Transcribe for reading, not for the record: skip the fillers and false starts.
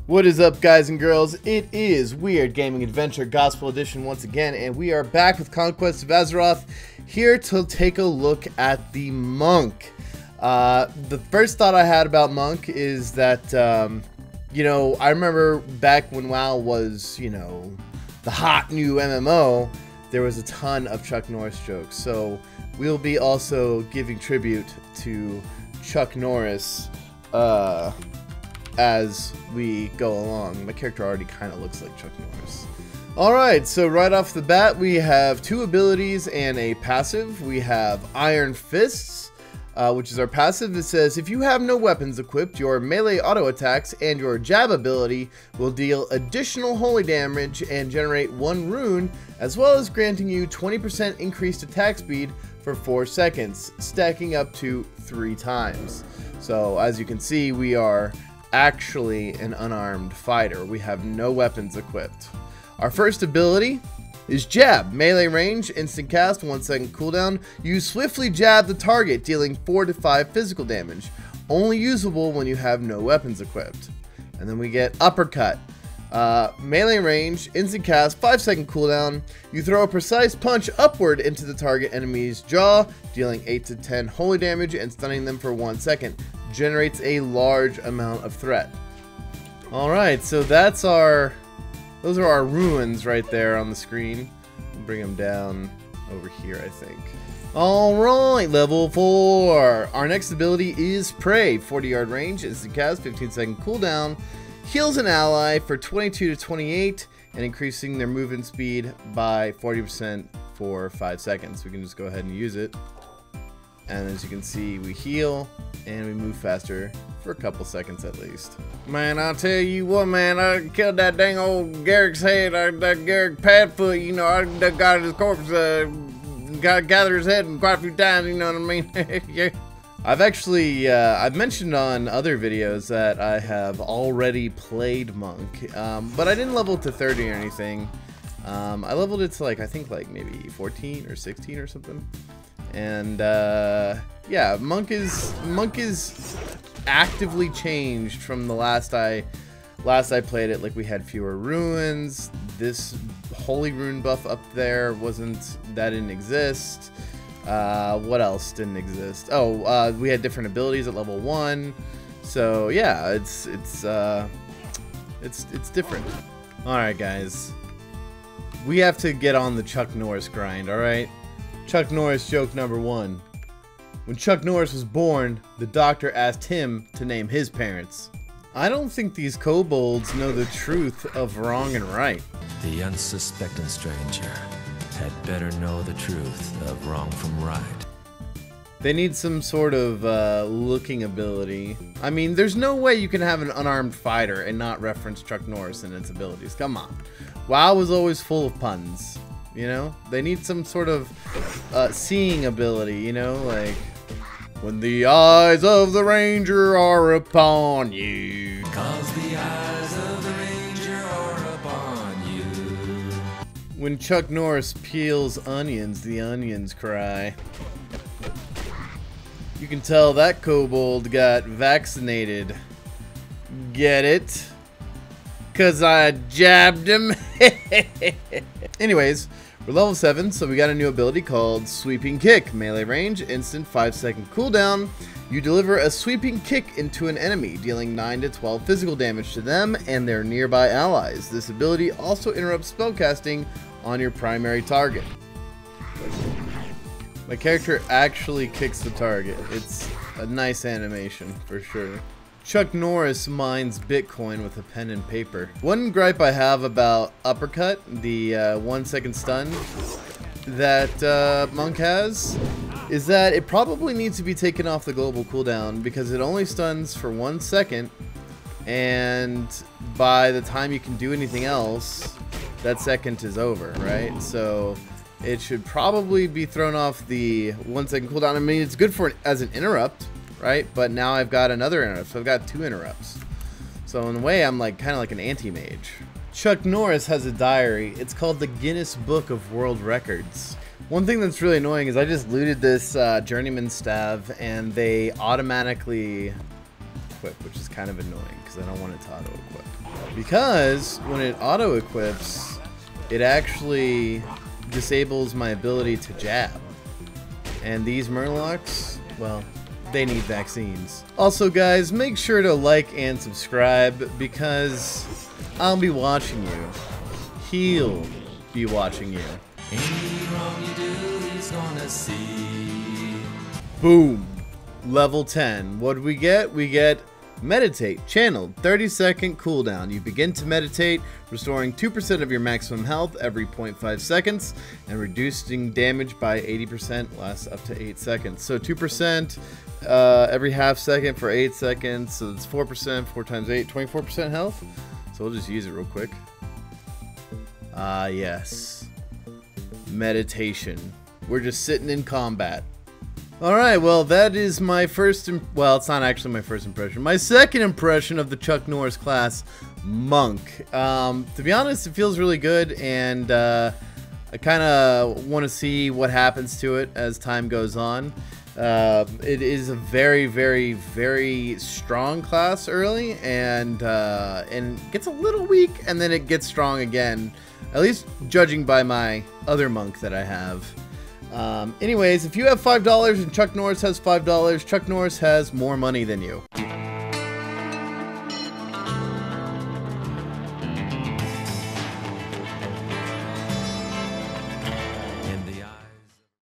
What is up, guys and girls? It is Weird Gaming Adventure Gospel Edition once again, and we are back with Conquest of Azeroth, here to take a look at the Monk. The first thought I had about Monk is that, you know, I remember back when WoW was, you know, the hot new MMO, there was a ton of Chuck Norris jokes. So we'll be also giving tribute to Chuck Norris, as we go along. My character already kind of looks like Chuck Norris. Alright, so right off the bat we have two abilities and a passive. We have Iron Fists, which is our passive. It says, if you have no weapons equipped, your melee auto attacks and your jab ability will deal additional holy damage and generate 1 rune, as well as granting you 20% increased attack speed for 4 seconds, stacking up to 3 times. So as you can see, we are actually an unarmed fighter. We have no weapons equipped. Our first ability is Jab. Melee range, instant cast, 1 second cooldown. You swiftly jab the target, dealing 4 to 5 physical damage. Only usable when you have no weapons equipped. And then we get Uppercut. Melee range, instant cast, 5 second cooldown. You throw a precise punch upward into the target enemy's jaw, dealing 8 to 10 holy damage and stunning them for 1 second. Generates a large amount of threat. Alright, so that's those are our ruins right there on the screen. I'll bring them down over here, I think. Alright, level 4. Our next ability is Prey. 40-yard range, instant cast, 15-second cooldown. Heals an ally for 22 to 28 and increasing their movement speed by 40% for 5 seconds. We can just go ahead and use it. And as you can see, we heal and we move faster for a couple seconds at least. Man, I'll tell you what, man, I killed that dang old Garrick's head, that Garrick Padfoot, you know, I got his corpse, gathered his head quite a few times, you know what I mean? Yeah. I've actually, I've mentioned on other videos that I have already played Monk, but I didn't level it to 30 or anything. I leveled it to like, I think like maybe 14 or 16 or something. And yeah, Monk is actively changed from the last I played it. Like, we had fewer ruins. This holy rune buff up there didn't exist. What else didn't exist? Oh, we had different abilities at level 1. So yeah, it's different. All right, guys, we have to get on the Chuck Norris grind. All right. Chuck Norris joke number 1. When Chuck Norris was born, the doctor asked him to name his parents. I don't think these kobolds know the truth of wrong and right. The unsuspecting stranger had better know the truth of wrong from right. They need some sort of looking ability. I mean, there's no way you can have an unarmed fighter and not reference Chuck Norris and its abilities. Come on. WoW was always full of puns. You know, they need some sort of seeing ability, you know, like, when the eyes of the ranger are upon you. 'Cause the eyes of the ranger are upon you. When Chuck Norris peels onions, the onions cry. You can tell that kobold got vaccinated. Get it? 'Cause I jabbed him. Anyways, we're level 7, so we got a new ability called Sweeping Kick. Melee range, instant 5-second cooldown. You deliver a sweeping kick into an enemy, dealing 9 to 12 physical damage to them and their nearby allies. This ability also interrupts spellcasting on your primary target. My character actually kicks the target. It's a nice animation, for sure. Chuck Norris mines Bitcoin with a pen and paper. One gripe I have about Uppercut, the 1 second stun that Monk has, is that it probably needs to be taken off the global cooldown because it only stuns for 1 second, and by the time you can do anything else, that second is over, right? So it should probably be thrown off the 1 second cooldown. I mean, it's good for as an interrupt, right? But now I've got another interrupt, so I've got 2 interrupts. So in a way, I'm like kind of like an anti-mage. Chuck Norris has a diary. It's called the Guinness Book of World Records. One thing that's really annoying is I just looted this journeyman stav, and they automatically equip, which is kind of annoying because I don't want it to auto equip. Because when it auto equips, it actually disables my ability to jab. And these Murlocs, well, they need vaccines. Also, guys, make sure to like and subscribe because I'll be watching you. He'll be watching you. Any wrong you do, he's gonna see. Boom. Level 10. What do we get? We get Meditate. Channel. 30-second cooldown. You begin to meditate, restoring 2% of your maximum health every 0.5 seconds and reducing damage by 80%, lasts up to 8 seconds. So 2% every half second for 8 seconds. So it's 4%, 4 times 8, 24% health. So we'll just use it real quick. Ah, yes. Meditation. We're just sitting in combat. Alright, well, that is my first... well, it's not actually my first impression. My second impression of the Chuck Norris class, Monk. To be honest, it feels really good, and I kind of want to see what happens to it as time goes on. It is a very, very, very strong class early, and gets a little weak, and then it gets strong again. At least judging by my other Monk that I have. Anyways, if you have $5 and Chuck Norris has $5, Chuck Norris has more money than you.